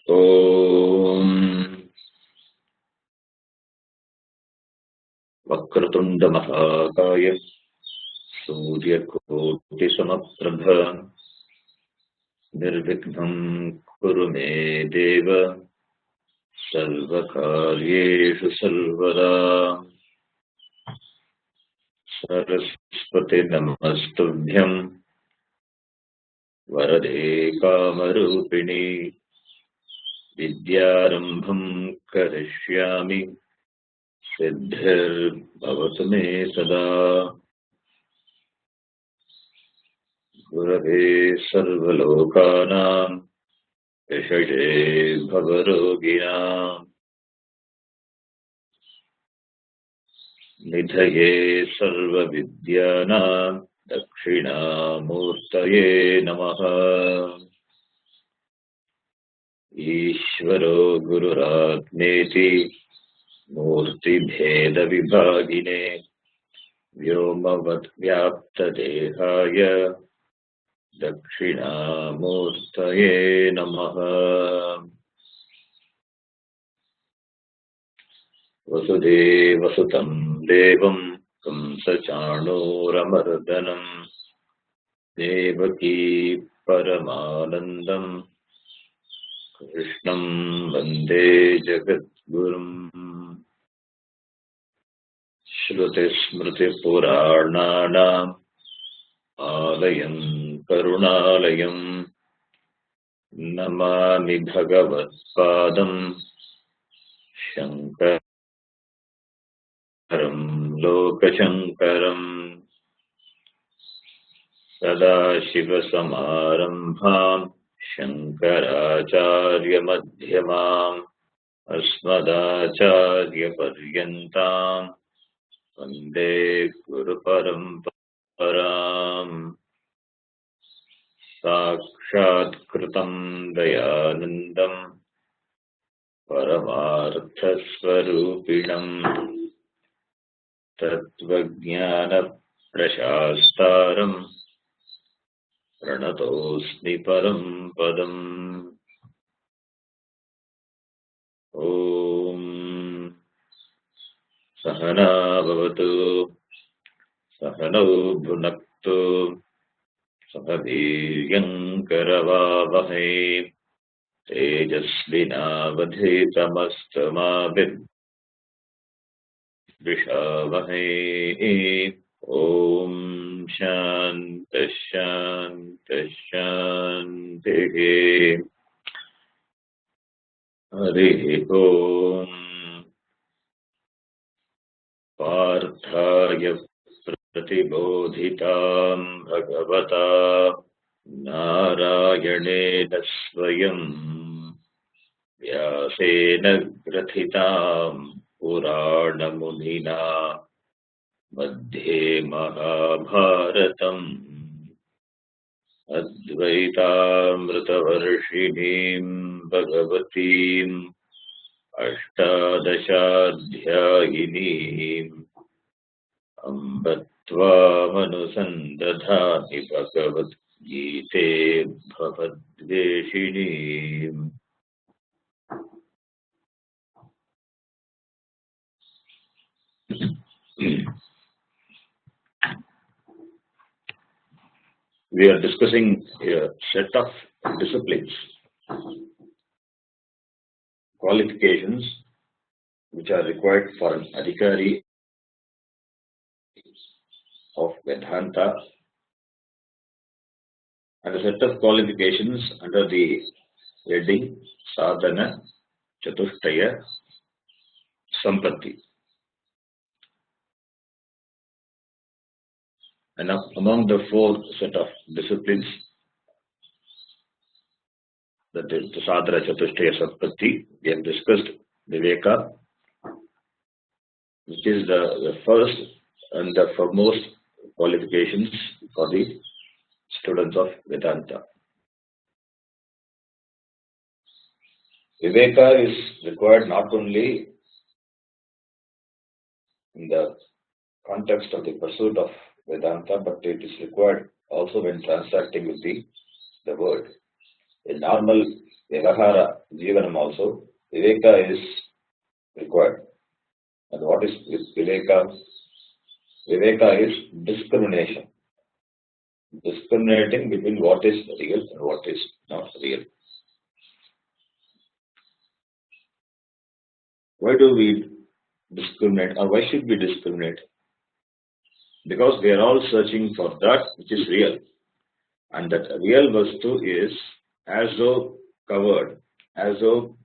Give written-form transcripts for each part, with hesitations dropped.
Om Vakratunda Mahakaya Surya Koti Samaprabha Nirvighna Kuru Me Deva Sarvakaryeshu Sarvada Saraswati Namastubhyam Varade Kamarupini Vidyarambham Karishyami Siddhir Bhavatu Me Sada Gurave Sarvalokanam Vishaje Bhavaroginam Nidhaye Sarva Vidyanam Dakshinamurtaye Namaha Ishvaro Gururatmeti Murti Bheda Vibhagine Vyomavat Vyapta Dehaya Dakshinamurtaye Namaha Vasudeva Sutam Devam Kamsachanuramardanam Devaki Paramanandam Krishnam Vande Jagadgurum Shruti Smriti Purananam Alayam Karunalayam Namami Bhagavad Padam Shankaram Lokashankaram Sadashiva Samarambham Shankaracharya Madhyamam Asmadacharya Paryantam Vande Guru Paramparam Sakshat Kritam Dayanandam Paramartha Swarupinam Tattvajnana Prashastaram Pranatosmi Param Padam Om Sahana Bhavatu Sahanau Bhunaktu Sahaviryan Karavavahai Tejasvinavadhitamastama Vidvishavahai Om Shanta Shanta Shanti Hari Om Parthaya Pratibodhitam Bhagavata Narayanena Swayam Vyasena Grathitam Puranamunina Madhye Mahabharatam Advaitamritavarshinim Bhagavatim Ashtadashadhyayinim Ambatvāmanusandadhāni Bhagavad Gite Bhavadveshinim. We are discussing a set of disciplines, qualifications which are required for an adhikari of Vedanta, and a set of qualifications under the heading Sadhana Chatushtaya Sampatti. And among the four set of disciplines, that is the Sadhana Chatushtaya Sampatti, we have discussed Viveka, which is the first and the foremost qualifications for the students of Vedanta. Viveka is required not only in the context of the pursuit of Vedanta, but it is required also when transacting with the world. In normal Vyavahara Jivanam also, Viveka is required. And what is Viveka? Viveka is discrimination. Discriminating between what is real and what is not real. Why do we discriminate, or why should we discriminate? Because we are all searching for that which is real, and that real vastu is as though covered, as though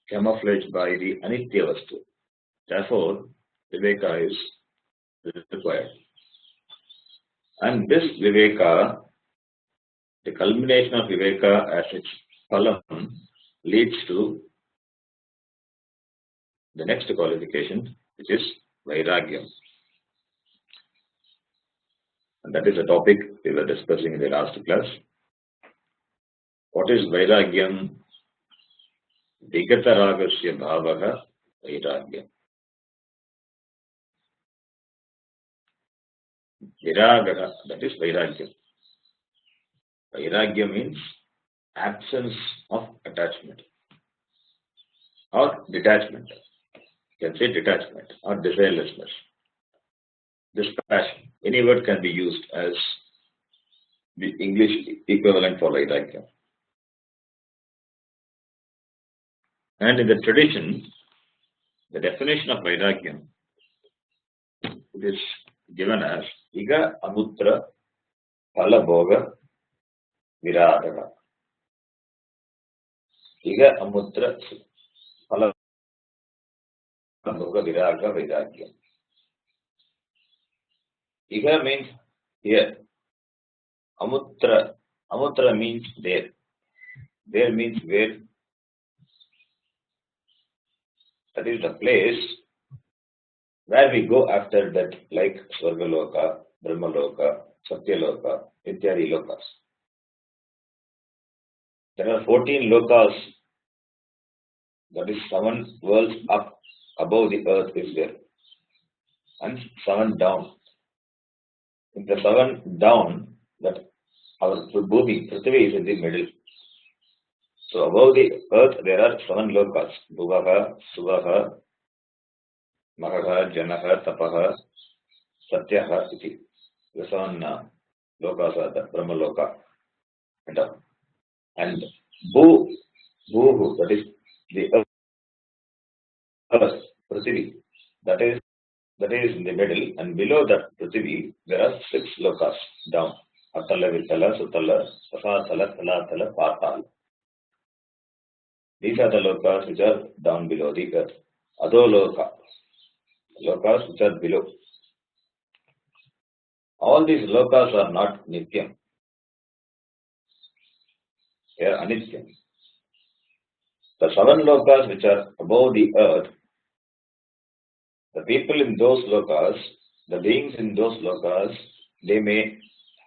camouflaged by the anitya vastu. Therefore, viveka is required. And this viveka, the culmination of viveka as its phalam, leads to the next qualification, which is vairagyam. And that is a topic we were discussing in the last class. What is vairagyam? Vigata ragasya bhavaha vairagyam. Viragaha, that is vairagyam. Vairagyam means absence of attachment or detachment. You can say detachment or desirelessness. Dispassion. Any word can be used as the English equivalent for vairagyam. And in the tradition, the definition of vairagyam is given as Iga Amutra Phalabhoga Viradaga. Iga Amutra Phalabhoga Viraga Vairagyam. Iga means here. Amutra means there. There means where. That is the place where we go after that, like Swargaloka, Brahmaloka, Satyaloka, Ityadi lokas. There are 14 lokas, that is 7 worlds up above the earth is there, and 7 down. In the 7 down, that our Bhumi, Prithvi is in the middle. So above the earth there are 7 lokas: Bhuvaha, Suvaha, Mahaha, Janaha, Tapaha, Satyaha, iti. The 7 lokas are the Brahma Loka. And Bhuhu, that is the earth, Prithvi, that is in the middle, and below that Prithvi there are 6 lokas down: Atala, Vitala, Sutala, Sasatala, Talatala, Patala. These are the lokas which are down below the earth. Adoloka, lokas which are below. All these lokas are not nityam. They are anityam. The 7 lokas which are above the earth, the people in those lokas, the beings in those lokas, they may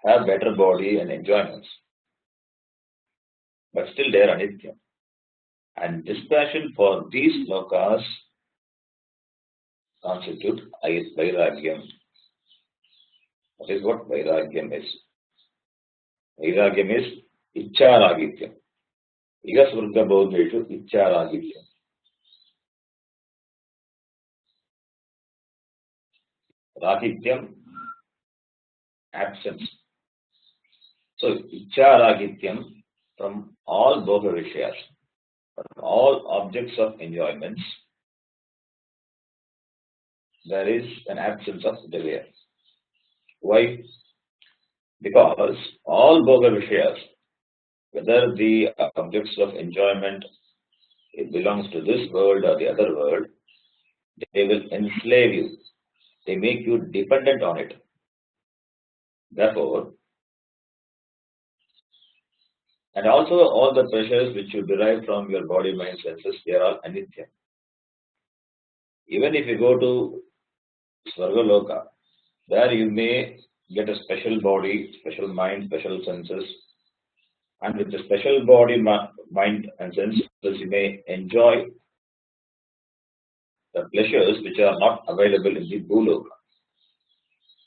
have better body and enjoyments, but still they are anityam. And dispassion for these lokas constitute vairagyam. That is what vairagyam is. Vairagyam is iccharagityam. Iga Surga Bodheshu iccharagityam. Ragityam, absence. So iccharagityam, from all bhoga vishayas, from all objects of enjoyments, there is an absence of desire. Why? Because all bhoga vishayas, whether the objects of enjoyment it belongs to this world or the other world, they will enslave you. They make you dependent on it. Therefore, and also all the pleasures which you derive from your body, mind, senses, they are all anitya. Even if you go to Swargaloka, there you may get a special body, special mind, special senses, and with the special body, mind and senses, you may enjoy the pleasures which are not available in the Bhuloka.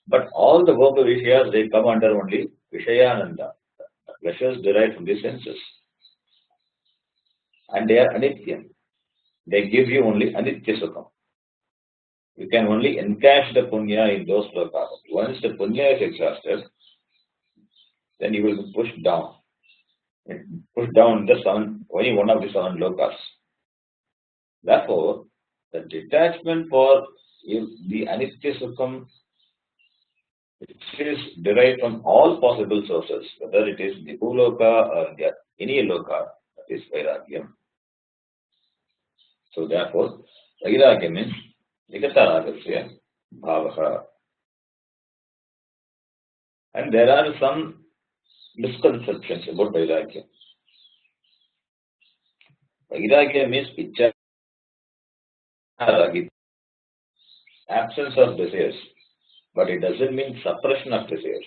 But all the Bhoga Vishayas, they come under only Vishayananda. pleasures derived from the senses. And they are anitya. They give you only anitya sukham. You can only encash the punya in those lokas. Once the punya is exhausted, then you will be pushed down. Pushed down the seven, only one of the seven lokas. Therefore, the detachment for the anitya sukham, which is derived from all possible sources, whether it is the bhuloka or any loka, that is vairagyam. So therefore, vairagyam means Nikataragasya bhavaha. And there are some misconceptions about vairagya. Vairagya means ichcha ragita, absence of desires, but it doesn't mean suppression of desires.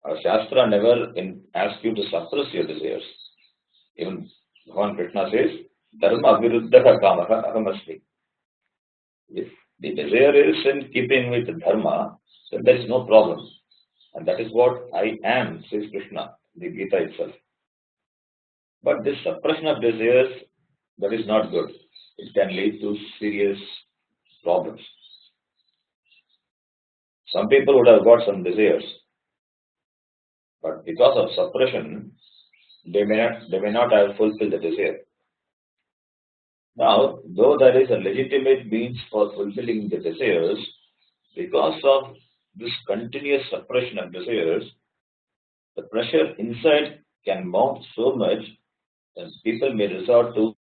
Our Shastra never asks you to suppress your desires. Even Bhagavan Krishna says, Dharma aviruddha kamaha ahamasmi. If the desire is in keeping with Dharma, then there is no problem. And that is what I am, says Krishna, the Gita itself. But this suppression of desires, that is not good. It can lead to serious problems. Some people would have got some desires, but because of suppression, they may not have fulfilled the desire. Now, though there is a legitimate means for fulfilling the desires, because of this continuous suppression of desires, the pressure inside can mount so much that people may resort to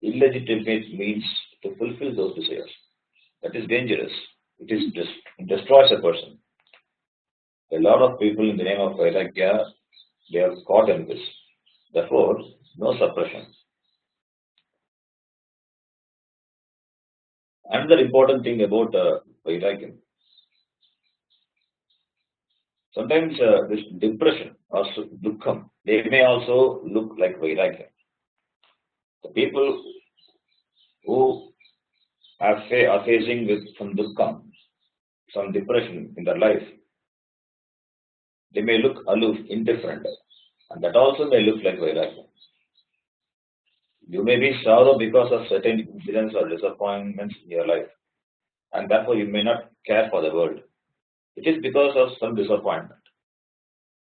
illegitimate means to fulfill those desires. That is dangerous. It destroys a person. A lot of people in the name of Vairagya, they are caught in this. Therefore, no suppression. Another important thing about Vairagya, sometimes this depression or dukkham, they may also look like Vairagya. The people who are facing with some dukkham, some depression in their life, they may look aloof, indifferent, and that also may look like Vairagya. You may be sorrow because of certain incidents or disappointments in your life, and therefore you may not care for the world. It is because of some disappointment,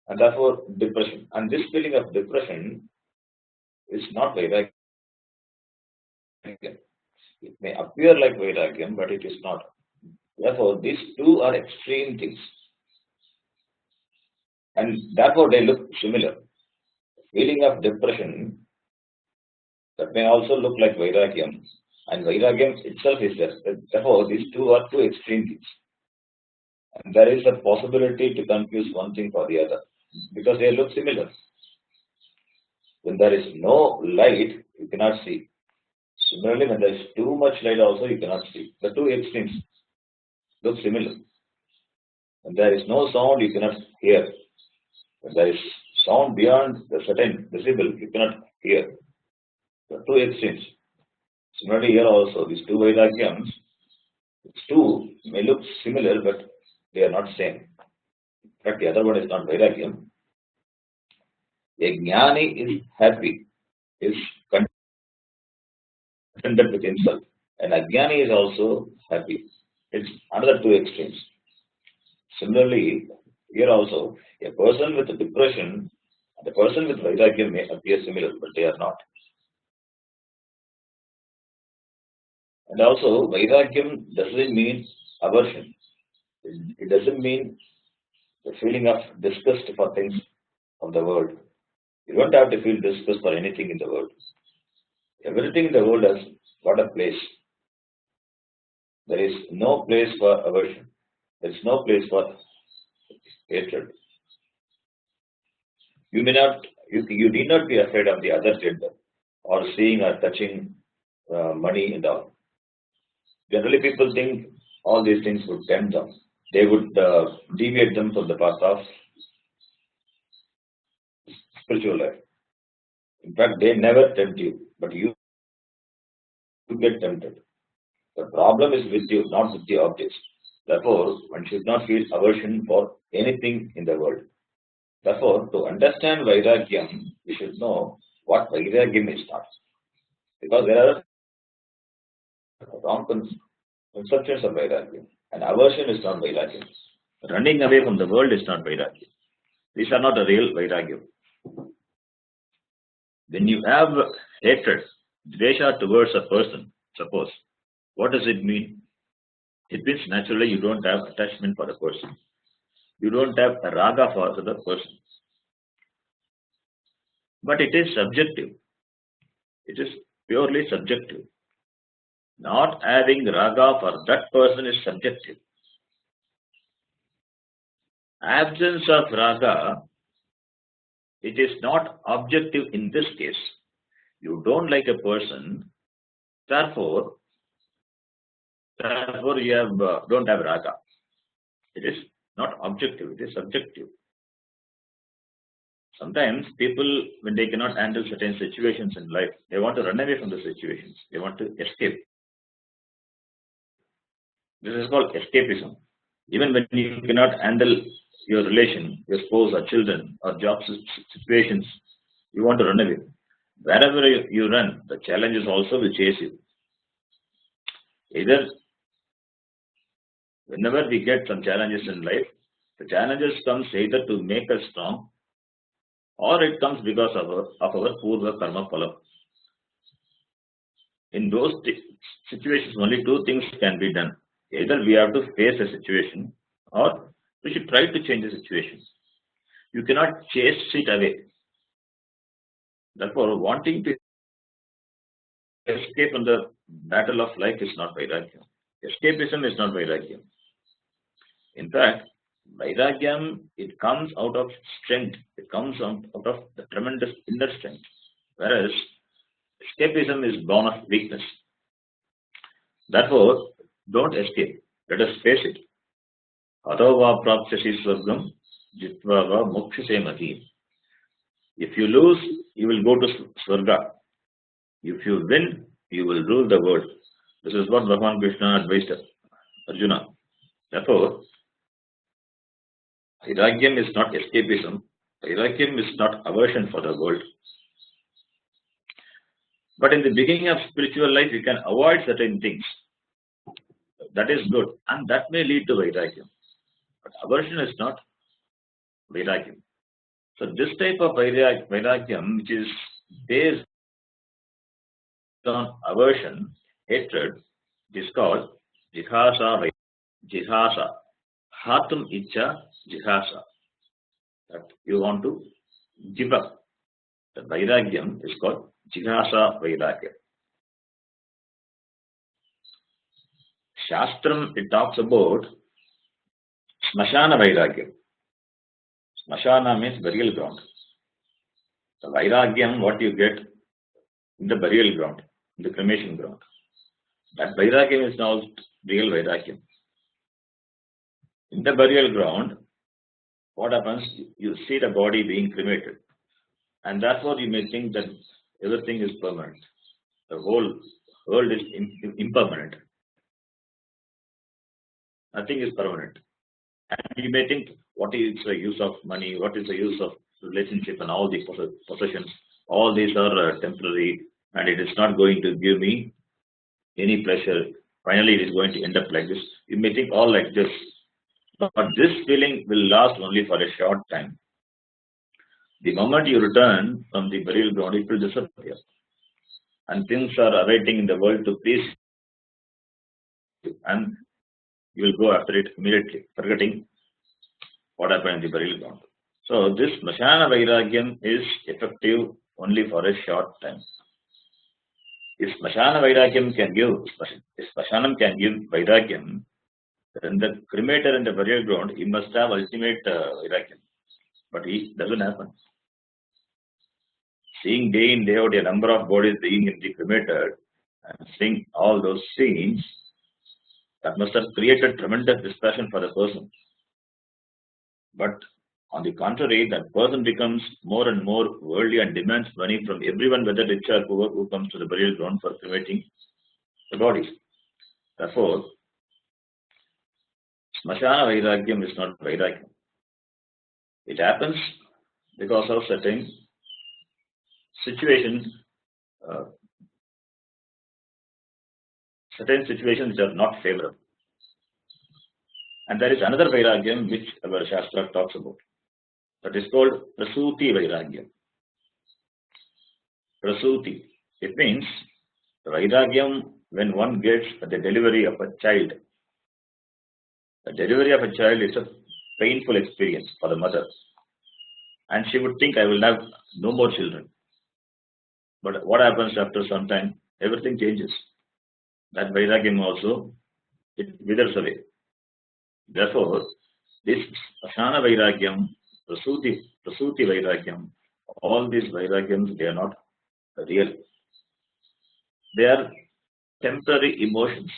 and therefore depression. And this feeling of depression is not Vairagya. It may appear like Vairagyam, but it is not. Therefore, these two are extreme things, and therefore they look similar. Feeling of depression, that may also look like Vairagyam, and Vairagyam itself is there. Therefore, these two are two extreme things. And there is a possibility to confuse one thing for the other, because they look similar. When there is no light, you cannot see. Similarly, when there is too much light also, you cannot see. The two extremes look similar. When there is no sound, you cannot hear. When there is sound beyond the certain decibel, you cannot hear. The two extremes. Similarly, here also, these two Vairagyams, these two may look similar, but they are not same. In fact, the other one is not Vairagyam. A Jnani is happy, is contented with himself. And Ajnani is also happy. It's another two extremes. Similarly, here also, a person with depression and a person with Vairagyam may appear similar, but they are not. And also, Vairagyam doesn't mean aversion. It doesn't mean the feeling of disgust for things of the world. You don't have to feel disgust for anything in the world. Everything in the world has got a place. There is no place for aversion. There is no place for hatred. You need not be afraid of the other gender or seeing or touching money and all. Generally, people think all these things would tempt them. They would deviate them from the path of spiritual life. In fact, they never tempt you, but you get tempted. The problem is with you, not with the objects. Therefore, one should not feel aversion for anything in the world. Therefore, to understand Vairagyam, we should know what Vairagyam is not. Because there are wrong conceptions of Vairagyam. And aversion is not Vairagyam. Running away from the world is not Vairagyam. These are not the real Vairagyam. When you have hatred, dvesha towards a person, suppose, what does it mean? It means naturally you don't have attachment for the person. You don't have a raga for the person. But it is subjective. It is purely subjective. Not having raga for that person is subjective. Absence of raga, it is not objective in this case. You don't like a person, therefore you don't have raga. It is not objective, it is subjective. Sometimes people, when they cannot handle certain situations in life, they want to run away from the situations. They want to escape. This is called escapism. Even when you cannot handle your relation, your spouse or children or job situations, you want to run away. Wherever you run, the challenges also will chase you. Either whenever we get some challenges in life, the challenges comes either to make us strong or it comes because of our purva karma phala. In those situations, only two things can be done. Either we have to face a situation or we should try to change the situation. You cannot chase it away. Therefore, wanting to escape from the battle of life is not Vairagyam. Escapism is not Vairagyam. In fact, Vairagyam, it comes out of strength. It comes out of the tremendous inner strength. Whereas escapism is born of weakness. Therefore, don't escape. Let us face it. Adova prapsyasi swargam jitva va mokshase mati. If you lose, you will go to Swarga. If you win, you will rule the world. This is what Bhagavan Krishna advised Arjuna. Therefore, Vairagyam is not escapism. Vairagyam is not aversion for the world. But in the beginning of spiritual life, you can avoid certain things. That is good. And that may lead to Vairagyam. But aversion is not Vairagyam. So this type of Vairagyam, which is based on aversion, hatred, it is called jihasa. Jihasa. Hatum icha jihasa. That you want to give up. The Vairagyam is called jihasa Vairagyam. Shastram, it talks about smashana Vairagyam. Smashana means burial ground. The Vairagyam, what you get in the burial ground, in the cremation ground. That Vairagyam is now real Vairagyam. In the burial ground, what happens? You see the body being cremated. And therefore you may think that everything is permanent. The whole world is impermanent. Nothing is permanent. And you may think, what is the use of money? What is the use of relationship and all these possessions? All these are temporary and it is not going to give me any pleasure. Finally, it is going to end up like this. You may think all like this. But this feeling will last only for a short time. The moment you return from the burial ground, it will disappear. And things are awaiting in the world to please you. And you will go after it immediately, forgetting what happened in the burial ground. So this Smashana Vairagyam is effective only for a short time. If Smashana Vairagyam can give, if Smashanam can give Vairagyam, then the cremator in the burial ground, he must have ultimate Vairagyam. But he doesn't happen. Seeing day in, day out a number of bodies being cremated and seeing all those scenes, that must have created tremendous dispassion for the person. But on the contrary, that person becomes more and more worldly and demands money from everyone, whether rich or poor, who comes to the burial ground for cremating the bodies. Therefore, Smashana Vairagyam is not Vairagyam. It happens because of certain situations, uh, certain situations which are not favorable. And there is another Vairagyam which our Shastra talks about. That is called Prasuti Vairagyam. Prasuti. It means Vairagyam when one gets the delivery of a child. The delivery of a child is a painful experience for the mother. And she would think, I will have no more children. But what happens after some time? Everything changes. That Vairagyam also, it withers away. Therefore, this Asana Vairagyam, Prasuti Vairagyam, all these Vairagyams, they are not real. They are temporary emotions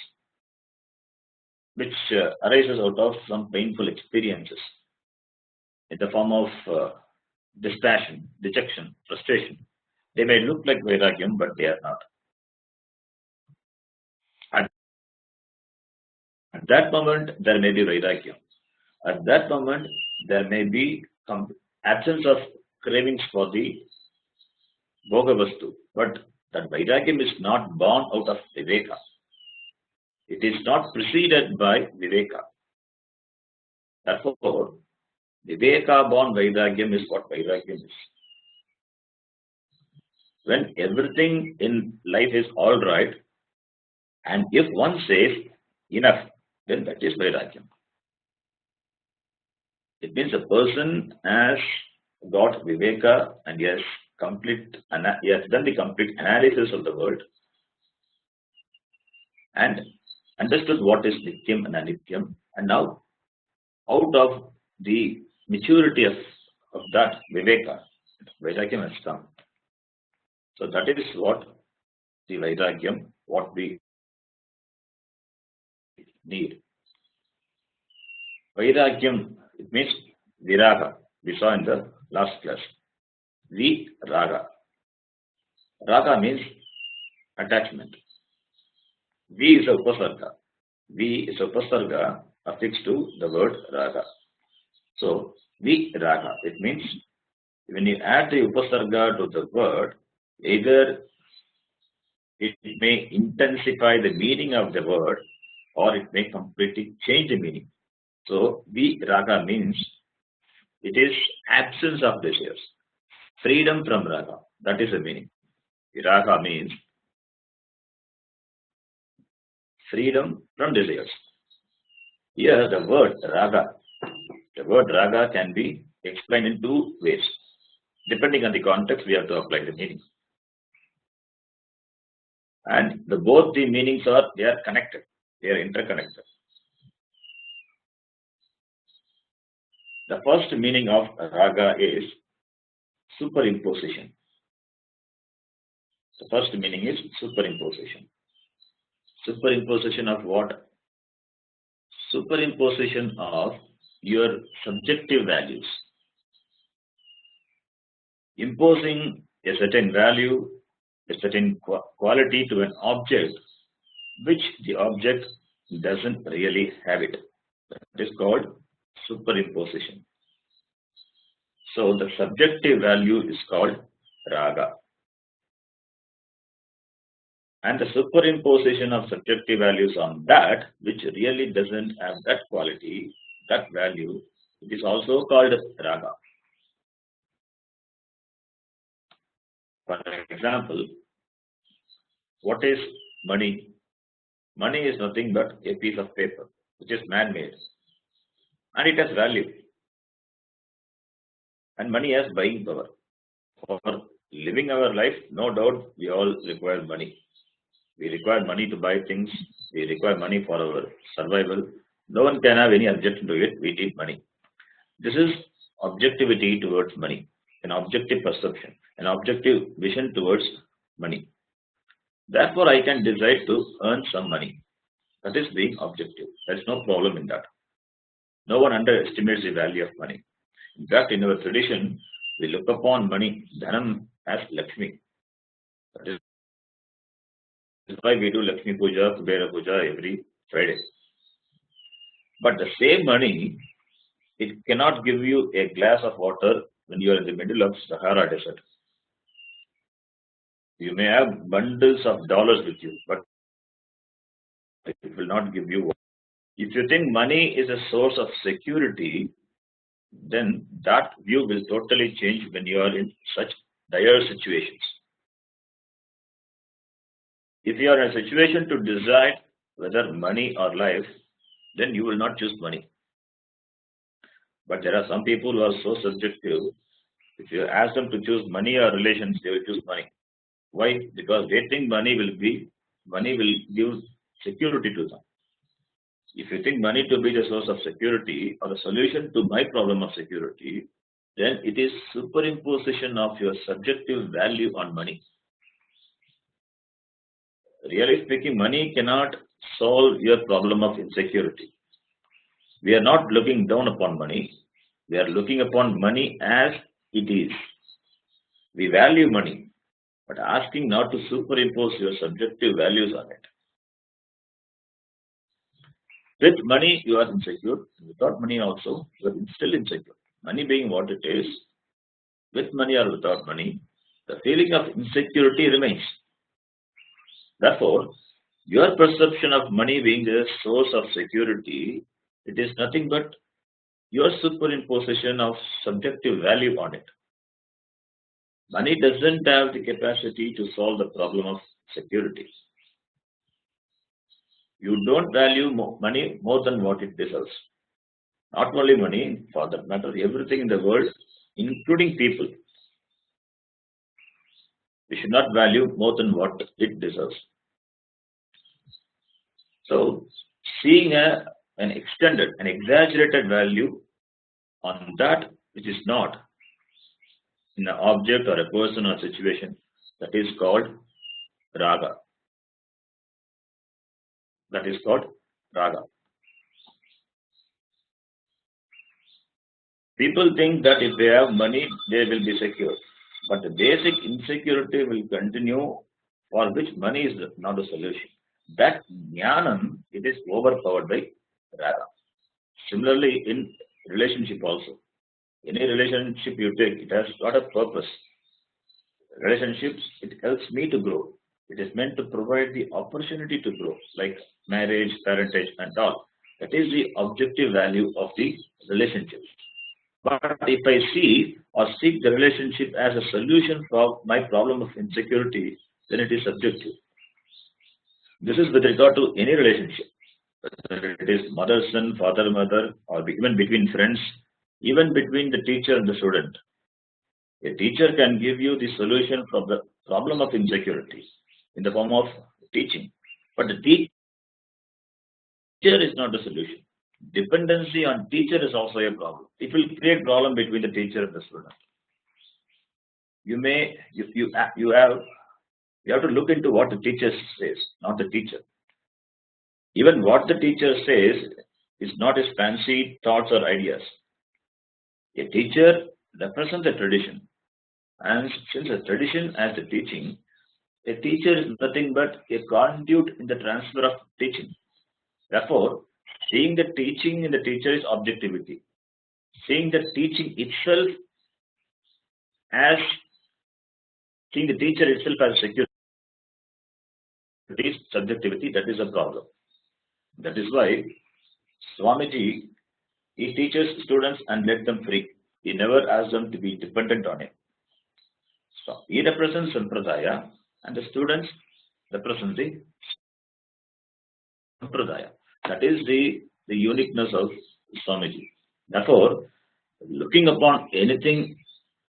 which arises out of some painful experiences in the form of dispassion, dejection, frustration. They may look like Vairagyam, but they are not. At, at that moment, there may be Vairagyam. At that moment, there may be absence of cravings for the Bhogavastu. But that Vairagyam is not born out of Viveka. It is not preceded by Viveka. Therefore, Viveka born Vairagyam is what Vairagyam is. When everything in life is all right, and if one says enough, then that is Vairagyam. It means a person has got Viveka and he has done the complete analysis of the world and understood what is Nityam and Anityam, and now out of the maturity of that Viveka, Vairagyam has come. So that is what the Vairagyam, what we need. Vairagyam, it means Viraga. We saw in the last class. Viraga. Raga means attachment. V is a upasarga. V is a upasarga affixed to the word raga. So, Viraga. It means when you add the upasarga to the word, either it may intensify the meaning of the word or it may completely change the meaning. So, Viraga means it is absence of desires, freedom from raga. That is the meaning. Viraga means freedom from desires. Here, the word raga can be explained in two ways. Depending on the context, we have to apply the meaning. And both the meanings they are connected. They are interconnected. The first meaning of raga is superimposition. The first meaning is superimposition. Superimposition of what? Superimposition of your subjective values. Imposing a certain value, a certain quality to an object which the object doesn't really have it. That is called superimposition. So the subjective value is called raga. And the superimposition of subjective values on that which really doesn't have that quality, that value, it is also called raga. For example, what is money? Money is nothing but a piece of paper which is man-made and it has value. And money has buying power. For living our life, no doubt we all require money. We require money to buy things. We require money for our survival. No one can have any objection to it. We need money. This is objectivity towards money, an objective perception, an objective vision towards money. Therefore, I can decide to earn some money. That is being objective. There is no problem in that. No one underestimates the value of money. In fact, in our tradition, we look upon money, dhanam, as Lakshmi. That is why we do Lakshmi Puja, Kubera Puja every Friday. But the same money, it cannot give you a glass of water when you are in the middle of Sahara Desert. You may have bundles of dollars with you, but it will not give you water. If you think money is a source of security, then that view will totally change when you are in such dire situations. If you are in a situation to decide whether money or life, then you will not choose money. But there are some people who are so subjective. If you ask them to choose money or relations, they will choose money. Why? Because they think money will give security to them. If you think money to be the source of security or the solution to my problem of security, then it is superimposition of your subjective value on money. Really speaking, money cannot solve your problem of insecurity. We are not looking down upon money. We are looking upon money as it is. We value money, but asking not to superimpose your subjective values on it. With money, you are insecure. Without money, also, you are still insecure. Money being what it is, with money or without money, the feeling of insecurity remains. Therefore, your perception of money being the source of security, it is nothing but your superimposition of subjective value on it. Money doesn't have the capacity to solve the problem of security. You don't value money more than what it deserves. Not only money, for that matter, everything in the world, including people, we should not value more than what it deserves. So, seeing an extended, an exaggerated value on that which is not in an object or a person or situation, that is called raga. That is called raga. People think that if they have money, they will be secure. But the basic insecurity will continue, for which money is not a solution. That jnanam, it is overpowered by raga. Similarly, in relationship also. Any relationship you take, it has got a purpose. Relationships, it helps me to grow. It is meant to provide the opportunity to grow, like marriage, parentage, and all. That is the objective value of the relationship. But if I see or seek the relationship as a solution for my problem of insecurity, then it is subjective. This is with regard to any relationship, whether it is mother son, father mother, or even between friends, even between the teacher and the student. A teacher can give you the solution for the problem of insecurity in the form of teaching. But the teacher is not the solution. Dependency on teacher is also a problem. It will create problem between the teacher and the student. You have to look into what the teacher says, not the teacher. Even what the teacher says is not his fancy thoughts or ideas. A teacher represents a tradition, and since a tradition as a teaching, a teacher is nothing but a conduit in the transfer of teaching. Therefore, seeing the teaching in the teacher is objectivity. Seeing the teaching itself as seeing the teacher itself as security is subjectivity. That is a problem. That is why Swamiji, he teaches students and let them free. He never asks them to be dependent on him. So he represents Sampradaya and the students represent the Sampradaya. That is the uniqueness of Swamiji. Therefore, looking upon anything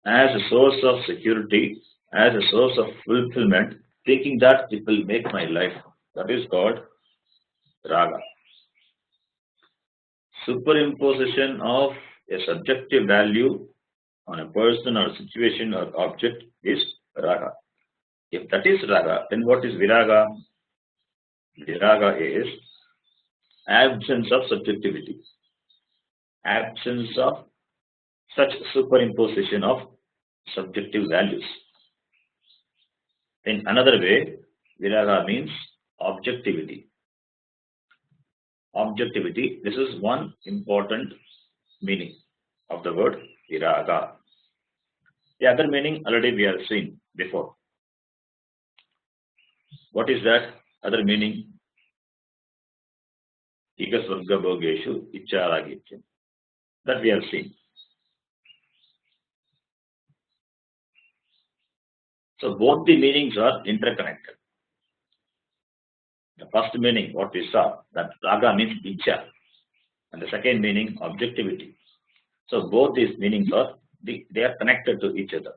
as a source of security, as a source of fulfillment, thinking that it will make my life, that is called raga. Superimposition of a subjective value on a person or situation or object is raga. If that is raga, then what is viraga? Viraga is absence of subjectivity, absence of such superimposition of subjective values. In another way, viraga means objectivity. objectivity. This is one important meaning of the word viraga. The other meaning already we have seen before. What is that other meaning? Ika swarga bhogeshu icharagitya. That we have seen. So both the meanings are interconnected. The first meaning, what we saw, that raga means icha, and the second meaning, objectivity. So both these meanings are they are connected to each other.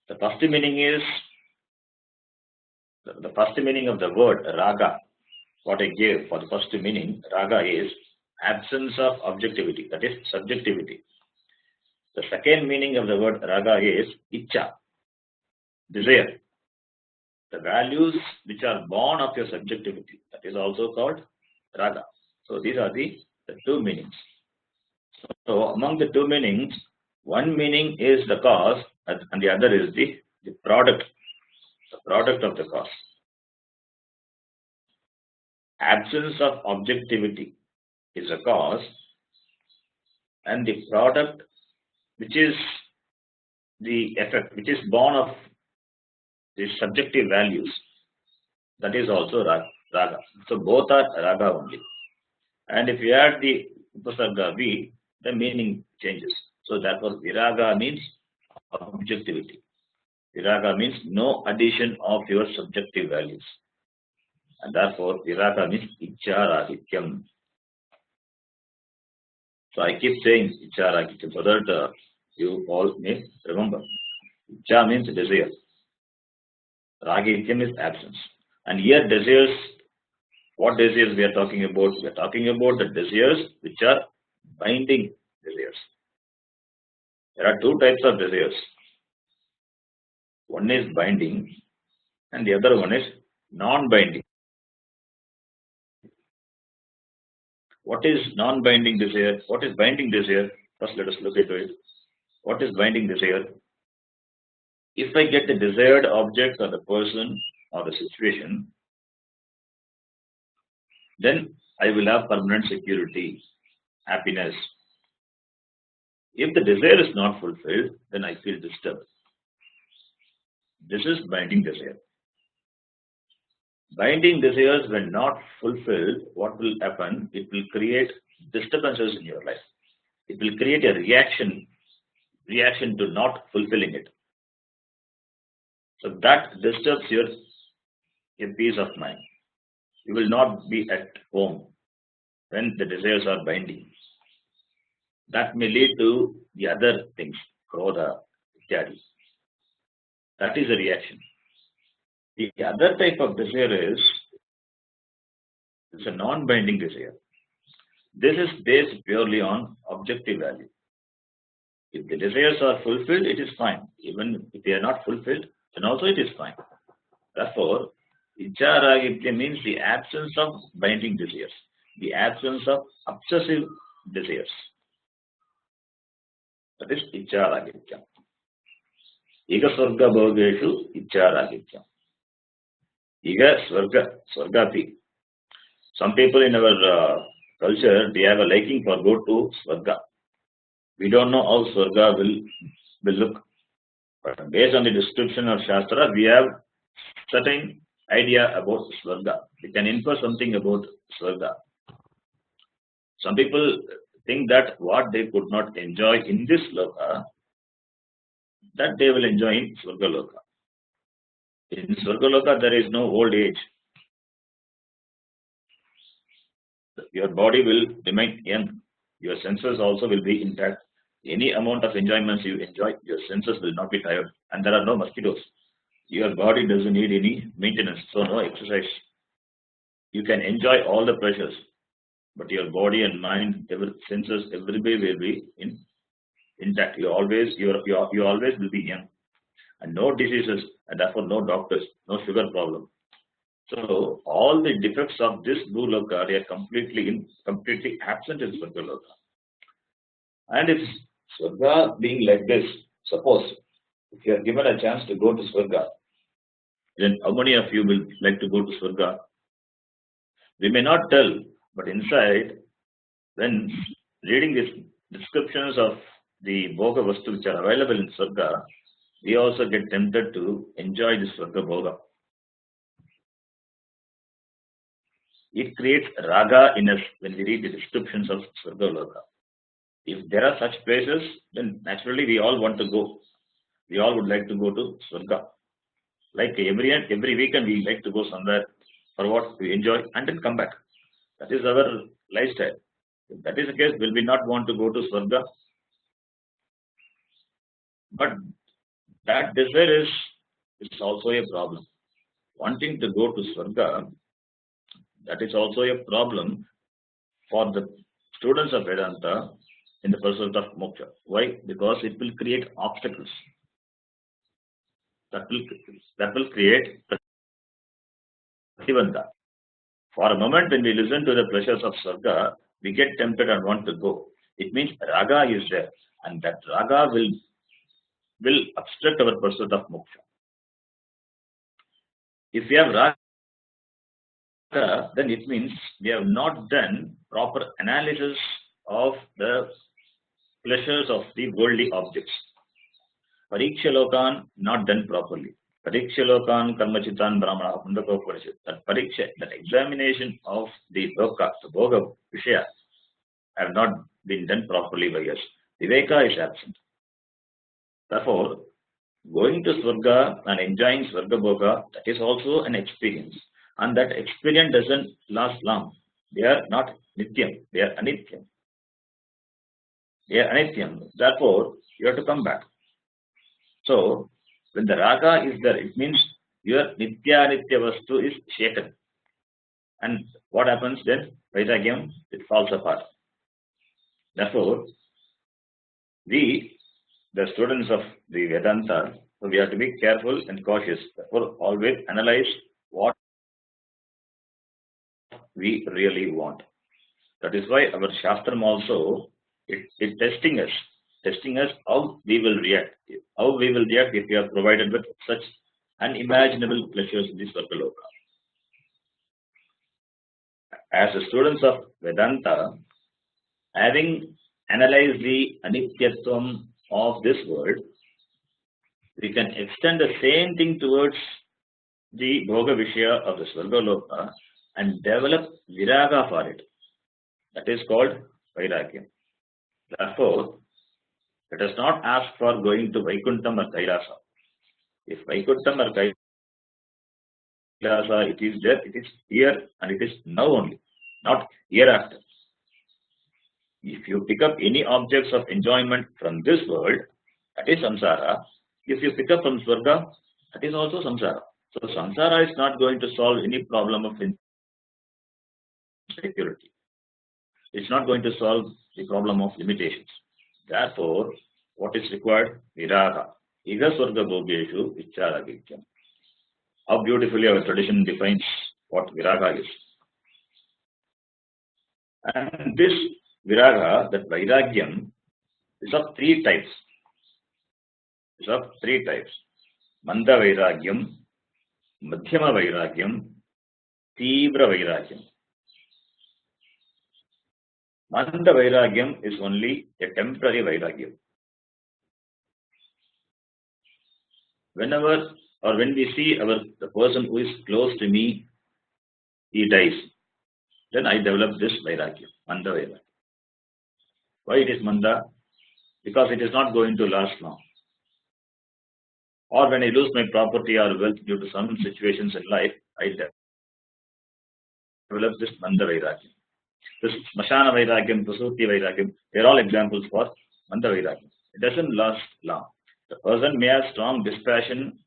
The first meaning is the first meaning of the word raga. What I gave for the first meaning, raga is absence of objectivity, that is subjectivity. The second meaning of the word raga is icha, desire. The values which are born of your subjectivity, that is also called raga. So these are the two meanings. So among the two meanings, one meaning is the cause and the other is the product of the cause. Absence of objectivity is a cause, and the product which is the effect, which is born of the subjective values, that is also raga. So both are raga only. And if you add the upasarga vi, the meaning changes. So therefore viraga means objectivity. Viraga means no addition of your subjective values. And therefore viraga means icharagityam. So I keep saying icharagityam so that you all may remember. Icha means desire. Ragityam is absence. And here desires, what desires we are talking about? We are talking about the desires which are binding desires. There are two types of desires. One is binding and the other one is non-binding. What is non-binding desire? What is binding desire? First let us look into it. What is binding desire? If I get the desired object or the person or the situation, then I will have permanent security, happiness. If the desire is not fulfilled, then I feel disturbed. This is binding desire. Binding desires, when not fulfilled, what will happen? It will create disturbances in your life. It will create a reaction to not fulfilling it. So that disturbs your peace of mind. You will not be at home when the desires are binding. That may lead to the other things, krodha, ityadi. That is a reaction. The other type of desire is a non-binding desire. This is based purely on objective value. If the desires are fulfilled, it is fine. Even if they are not fulfilled, then also it is fine. Therefore, icharagitya means the absence of binding desires, the absence of obsessive desires. That is icharagitya. Ika swarga bhogeshu icharagitya. Ika swargati. Some people in our culture, they have a liking for go to swarga. We don't know how swarga will look. But based on the description of Shastra, we have certain idea about swarga. We can infer something about swarga. Some people think that what they could not enjoy in this loka, that they will enjoy in swarga loka. In swarga loka, there is no old age. Your body will remain young. Your senses also will be intact. Any amount of enjoyments you enjoy, your senses will not be tired. And there are no mosquitoes. Your body doesn't need any maintenance, so no exercise. You can enjoy all the pleasures, but your body and mind, senses, everybody will be intact. You always will be young, and no diseases, and therefore no doctors, no sugar problem. So all the defects of this bhuloka, they are completely absent in Swargaloka. And if Swarga being like this, suppose if you are given a chance to go to Swarga, then how many of you will like to go to Swarga? We may not tell, but inside, when reading these descriptions of the Bhoga Vastu which are available in Swarga, we also get tempted to enjoy this Swarga Bhoga. It creates raga in us when we read the descriptions of Swarga Loka. If there are such places, then naturally we all want to go. We all would like to go to Swarga. Like every weekend we like to go somewhere for what we enjoy and then come back. That is our lifestyle. If that is the case, will we not want to go to Swarga? But that desire is also a problem. Wanting to go to Swarga, that is also a problem for the students of Vedanta in the pursuit of moksha. Why? Because it will create obstacles. That will create prativanta. For a moment, when we listen to the pleasures of Swarga, we get tempted and want to go. It means raga is there, and that raga will obstruct our pursuit of moksha. If we have raga, then it means we have not done proper analysis of the pleasures of the worldly objects. Pariksha lokan not done properly. Pariksha lokan karmachitan brahmana Mundakoparishit. That pariksha, that examination of the loka, the bhoga vishaya, have not been done properly by us. Viveka is absent. Therefore, going to Swarga and enjoying Swarga Bhoga, that is also an experience. And that experience doesn't last long. They are not Nityam, they are Anityam. They are Anityam. Therefore, you have to come back. So, when the raga is there, it means your Nitya Nitya Vastu is shaken. And what happens then? Vairagyam, it falls apart. Therefore, we, the students of the Vedanta, so we have to be careful and cautious. Therefore, always analyze what we really want. That is why our Shastram also is testing us how we will react. How we will react if we are provided with such unimaginable pleasures in this Swargaloka. As the students of Vedanta, having analyzed the anityatvam of this world, we can extend the same thing towards the Bhoga Vishaya of the Swargaloka and develop viraga for it. That is called Vairagya. Therefore, let us not ask for going to Vaikuntham or Kailasa. If Vaikuntham or Kailasa, it is there, it is here, and it is now only, not hereafter. If you pick up any objects of enjoyment from this world, that is samsara. If you pick up from Swarga, that is also samsara. So samsara is not going to solve any problem of insecurity. It's not going to solve the problem of limitations. Therefore, what is required? Viraga. Iga Swarga Bhogeshu Vicharagityam. How beautifully our tradition defines what viraga is. And this viraga, that vairagyam, is of three types. Manda vairagyam, madhyama vairagyam, tivra vairagyam. Manda vairagyam is only a temporary vairagyam. Whenever or when we see the person who is close to me, he dies, then I develop this vairagyam, manda vairagyam. Why it is manda? Because it is not going to last long. Or when I lose my property or wealth due to some situations in life, I develop this manda vairagyam. This smashana vairagyam, prasuti vairagyam, they are all examples for manda vairagyam. It doesn't last long. The person may have strong dispassion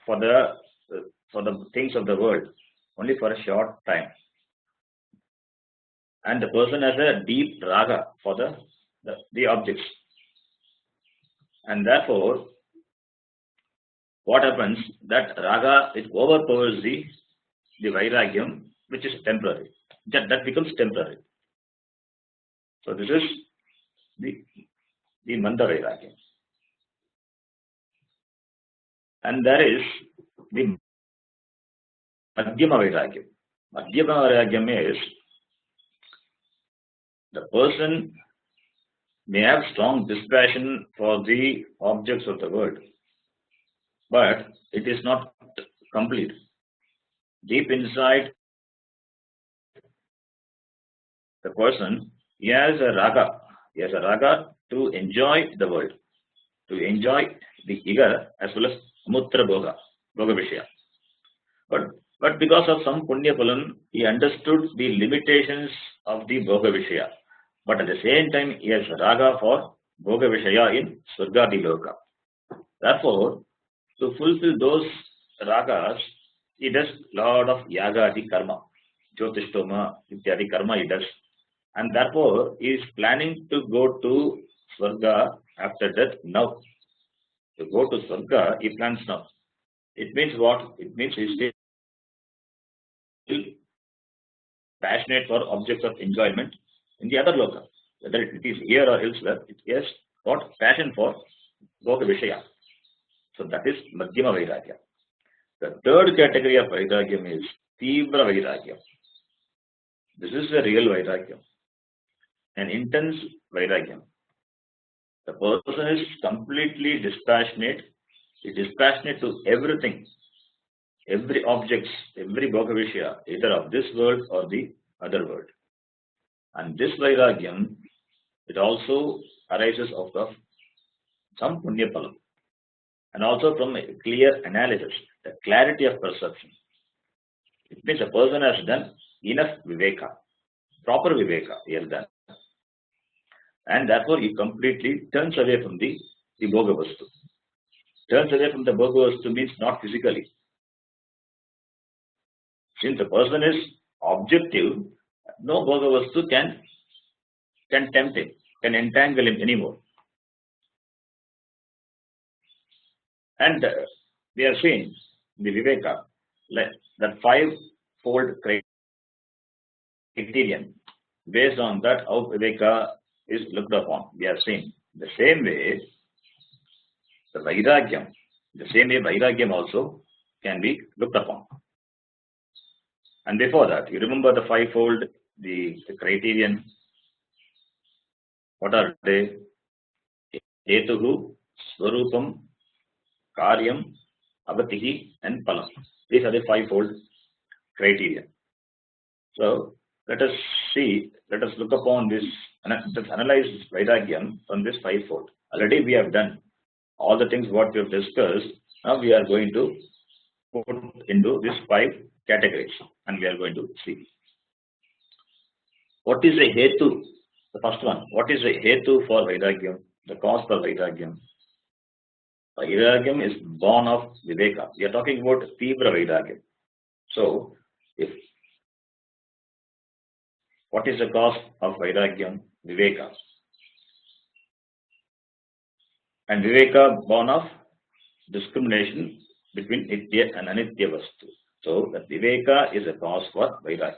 for the things of the world only for a short time, and the person has a deep raga for the objects, and therefore, what happens? That raga, it overpowers the vairagyam, which is temporary. That becomes temporary. So this is the manda vairagyam. And there is the madhyama vairagyam. Madhyama Vairagyam is the person may have strong dispassion for the objects of the world, but it is not complete. Deep inside the person, he has a raga. He has a raga to enjoy the world, to enjoy the Iga as well as Mutra Bhoga, Bhoga Vishya. But because of some Punya Phalan, he understood the limitations of the Bhoga Vishya. But at the same time, he has raga for Bhoga Vishaya in Swargadi Loka. Therefore, to fulfill those ragas, he does lot of yagadi karma, jyotishtoma, ityadi karma he does. And therefore, he is planning to go to Swarga after death now. To go to Swarga, he plans now. It means what? It means he is still passionate for objects of enjoyment in the other loka. Whether it is here or elsewhere, it has got passion for Bhoga Vishaya. So that is Madhyama Vairagya. The third category of Vairagyam is Tibra Vairagyam. This is a real Vairagyam, an intense Vairagyam. The person is completely dispassionate. He is dispassionate to everything, every object, every Bhoga Vishya, either of this world or the other world. And this Vairagyam, it also arises out of some Punya Phalam and also from a clear analysis, the clarity of perception. It means a person has done enough Viveka, proper Viveka he has done. And therefore he completely turns away from the Bhoga Vastu. Turns away from the Bhoga Vastu means not physically. Since the person is objective, no Bhoga Vastu can tempt him, can entangle him anymore. And we have seen the Viveka, that five-fold criterion. Based on that, how Viveka is looked upon. We have seen the same way the same way Vairagyam also can be looked upon. And before that, you remember the fivefold, the criterion. What are they? Hetuhu, Swarupam, Karyam, Avatihi, and Palam. These are the fivefold criteria. So let us look upon this, and let's analyze Vairagyam from this fivefold. Already we have done all the things what we have discussed. Now we are going to put into these five categories, and we are going to see. What is a hetu? The first one. What is a hetu for Vairagyam? The cause for Vairagyam. Vairagyam is born of Viveka. We are talking about Tibra Vairagyam. So, what is the cause of Vairagyam? Viveka. And Viveka born of discrimination between Nitya and Anitya Vastu. So, the Viveka is a cause for Vairagyam.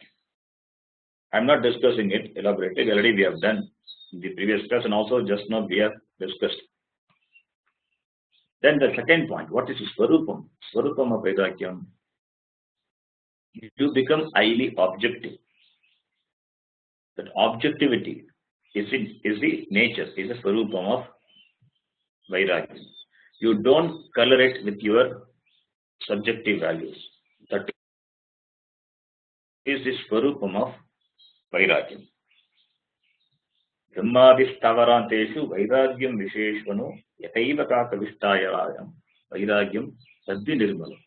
I am not discussing it elaborately. Already we have done in the previous class, and also just now we have discussed. Then the second point, what is Swarupam? Swarupam of Vairagyam. You become highly objective. That objectivity is the nature, is the Swarupam of Vairagyam. You don't color it with your subjective values. That is the Swarupam of Vairagyam. Brahmadisthavaranteshu Vairagyam Visheshvano Yataiva Kakavistayayam Vairagyam Sadhi Nirmalam.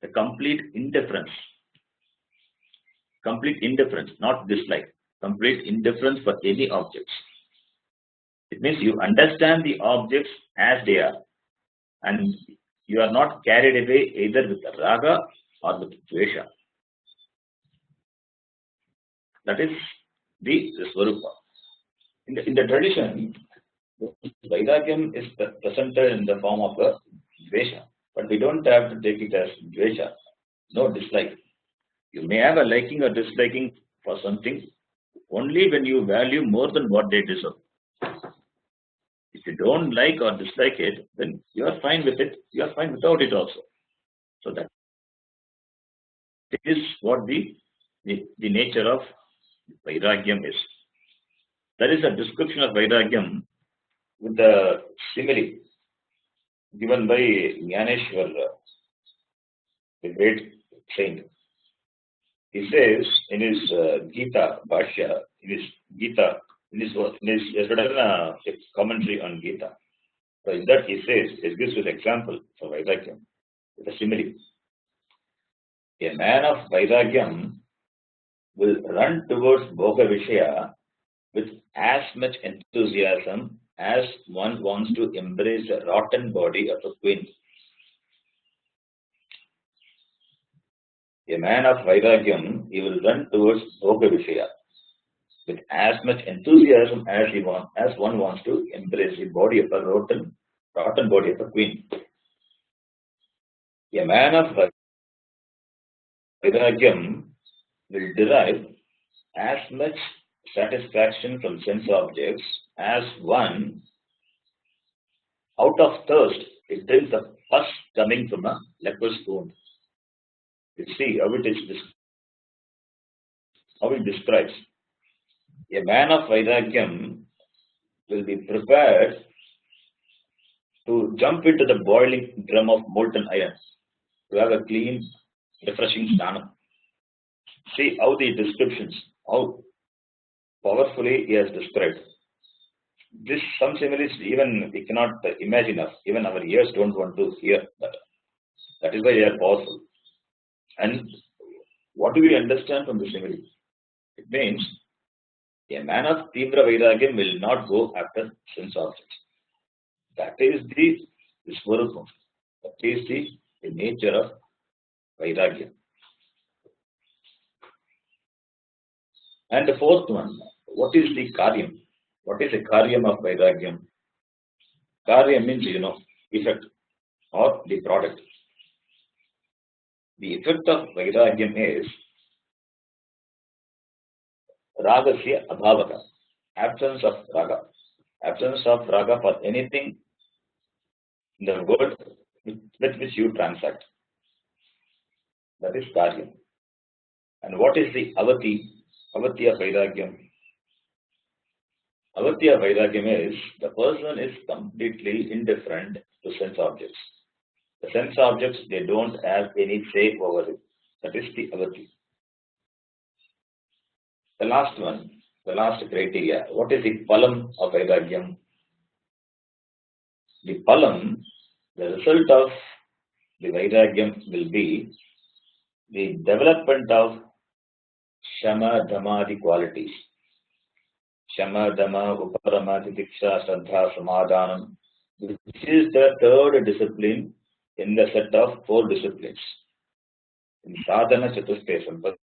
The complete indifference, not dislike, complete indifference for any objects. It means you understand the objects as they are, and you are not carried away either with raga or with dvesha. That is the Swarupa. In the tradition, Vairagyam is presented in the form of a dvesha, but we don't have to take it as dvesha, no dislike. You may have a liking or disliking for something only when you value more than what they deserve. If you don't like or dislike it, then you are fine with it. You are fine without it also. So that is what the the nature of Vairagyam is. There is a description of Vairagyam with a simile given by Jnaneshwar, the great saint. He says in his Gita Bhasya, in his Gita, he has written a commentary on Gita. So in that he says, he gives an example for Vairagyam with a simile. A man of Vairagyam will run towards Bhoga Vishaya with as much enthusiasm as one wants to embrace the rotten body of a queen. A man of Vairagyam, he will run towards Bhoga Vishaya with as much enthusiasm as one wants to embrace the body of a rotten body of a queen. A man of Vairagyam will derive as much satisfaction from sense objects as one, out of thirst, it drinks the pus coming from a leper's wound. You see how it describes. A man of Vairagyam will be prepared to jump into the boiling drum of molten iron to have a clean, refreshing snanam. See how the descriptions, how powerfully he has described. This some similes even we cannot imagine us. Even our ears don't want to hear that. That is why they are powerful. And what do we understand from the simile? It means a man of Tivra Vairagyam will not go after sense objects. That is the Swarupam. That is the nature of Vairagyam. And the fourth one, what is the Karyam? What is the Karyam of Vairagyam? Karyam means, effect or the product. The effect of Vairagyam is Ragasya Abhavaka, absence of Raga. Absence of Raga for anything in the world with which you transact. That is Karyam. And what is the Avati of Vairagyam? Avati of Vairagyam is the person is completely indifferent to sense objects. The sense objects, they don't have any say over it. That is the Avati. The last one, the last criteria. What is the Palam of Vairagyam? The Palam, the result of the Vairagyam will be the development of Shama Dhamadi qualities. Shama Dhamma Uparama Titiksha Shraddha Samadhanam. This is the third discipline in the set of 4 disciplines. In Sadhana Chatushtaya Sampatti,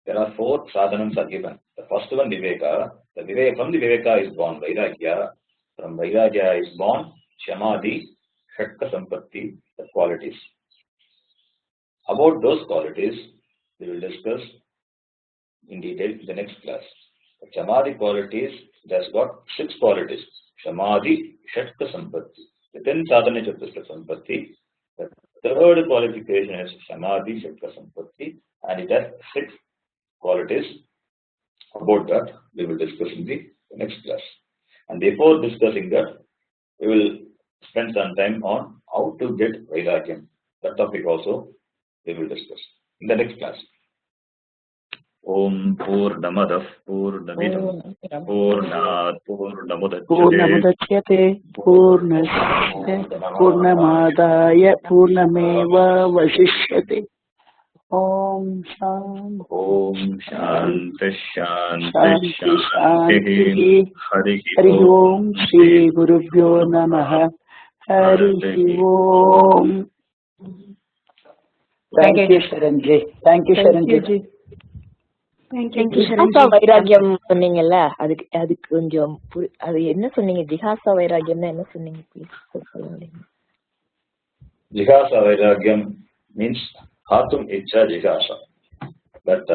there are 4 sadhanams are given. The first one, Viveka. From the Viveka is born Vairagya. From Vairagya is born Shamadhi, Shatka Sampatti, the qualities. About those qualities, we will discuss in detail in the next class. The Shamadhi qualities, it has got 6 qualities. Shamadhi, Shatka Sampatti. Within Sadhana Chatushtaya Sampatti, the third qualification is Shamadhi, Shatka Sampatti, and it has 6 qualities. About that, we will discuss in the next class. And before discussing that, we will spend some time on how to get Vairagyam. That topic also we will discuss in the next class. Om Purnamadah Purnamidam Purnat Purnamudachyate Purnasya Purnamadaya Purnameva Vasishyate. Om Shanti Hari Om Shri Gurubhyo Namaha. Hari Om. Thank you, Sharanji. Thank you, Sharanji. ஜிஹாசா வைராகியம் சொன்னீங்கல்ல, அதுக்கு கொஞ்சம் அது என்ன சொன்னீங்க? ஜிஹாசா வைராகியம்னா என்ன சொன்னீங்க? Jihasa Vairagyam means Hatum Icha Jihasa. But